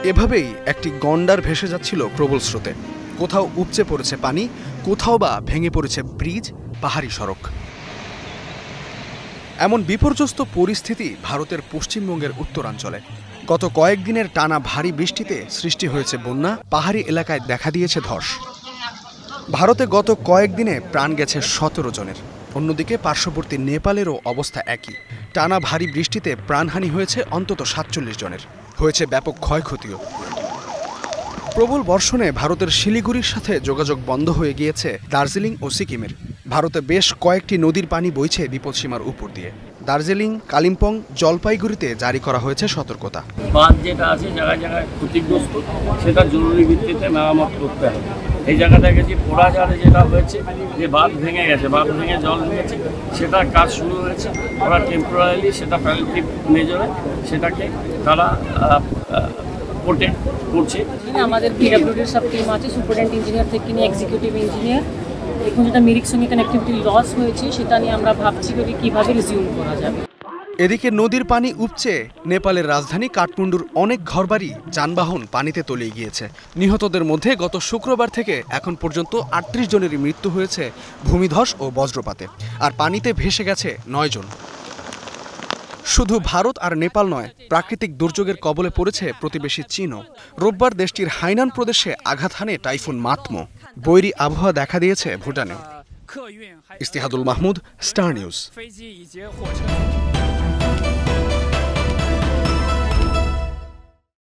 এভাবেই একটি গন্ডার ভেসে যাচ্ছিল প্রবল স্রোতে। কোথাও উপচে পড়েছে পানি, কোথাও বা ভেঙে পড়েছে ব্রিজ, পাহাড়ি সড়ক। এমন বিপর্যস্ত পরিস্থিতি ভারতের পশ্চিমবঙ্গের উত্তরাঞ্চলে। গত কয়েকদিনের টানা ভারী বৃষ্টিতে সৃষ্টি হয়েছে বন্যা, পাহাড়ি এলাকায় দেখা দিয়েছে ধস। ভারতে গত কয়েকদিনে প্রাণ গেছে 17 জনের। অন্যদিকে পার্শ্ববর্তী নেপালেরও অবস্থা একই। টানা ভারী বৃষ্টিতে প্রাণহানি হয়েছে অন্তত 47 জনের। হয়েছে ব্যাপক ক্ষয়ক্ষতিও। প্রবল বর্ষণে ভারতের শিলিগুড়ির সাথে যোগাযোগ বন্ধ হয়ে গিয়েছে দার্জিলিং ও সিকিমের। ভারতে বেশ কয়েকটি নদীর পানি বইছে বিপদসীমার উপর দিয়ে। দার্জিলিং, কালিম্পং, জলপাইগুড়িতে জারি করা হয়েছে সতর্কতা। বাঁধ যেটা আছে জায়গায় জায়গায় ক্ষতিগ্রস্ত, সেটা জরুরি ভিত্তিতে মেরামত করতে হবে। এই জায়গাটা গেছি পোড়াঝাড়ে যেটা হয়েছে, যে বাঁধ ভেঙে গেছে, বাঁধ ভেঙে জল ঢুকেছে, সেটার কাজ শুরু হয়েছে। ওরা টেম্পোরারিলি সেটা প্যালিয়েটিভ মেজরে সেটাকে তারা প্রোটেক্ট করছে। আমাদের পিডব্লিউডির সব টিম আছে, সুপারিনটেন্ডেন্ট ইঞ্জিনিয়ার থেকে নিয়ে এক্সিকিউটিভ ইঞ্জিনিয়ার। এখন যেটা মিরিক সঙ্গে কানেক্টিভিটি লস হয়েছে, সেটা নিয়ে আমরা ভাবছি কীভাবে রিজিউম করা যাবে। এদিকে নদীর পানি উপচে নেপালের রাজধানী কাঠমান্ডুর অনেক ঘরবাড়ি, যানবাহন পানিতে তলিয়ে গিয়েছে। নিহতদের মধ্যে গত শুক্রবার থেকে এখন পর্যন্ত 38 জনেরই মৃত্যু হয়েছে ভূমিধস ও বজ্রপাতে, আর পানিতে ভেসে গেছে 9 জন। শুধু ভারত আর নেপাল নয়, প্রাকৃতিক দুর্যোগের কবলে পড়েছে প্রতিবেশী চীনও। রোববার দেশটির হাইনান প্রদেশে আঘাত হানে টাইফুন মাতমো। বৈরী আবহাওয়া দেখা দিয়েছে ভুটানেও। ইস্তিহাদুল মাহমুদ, স্টার নিউজ।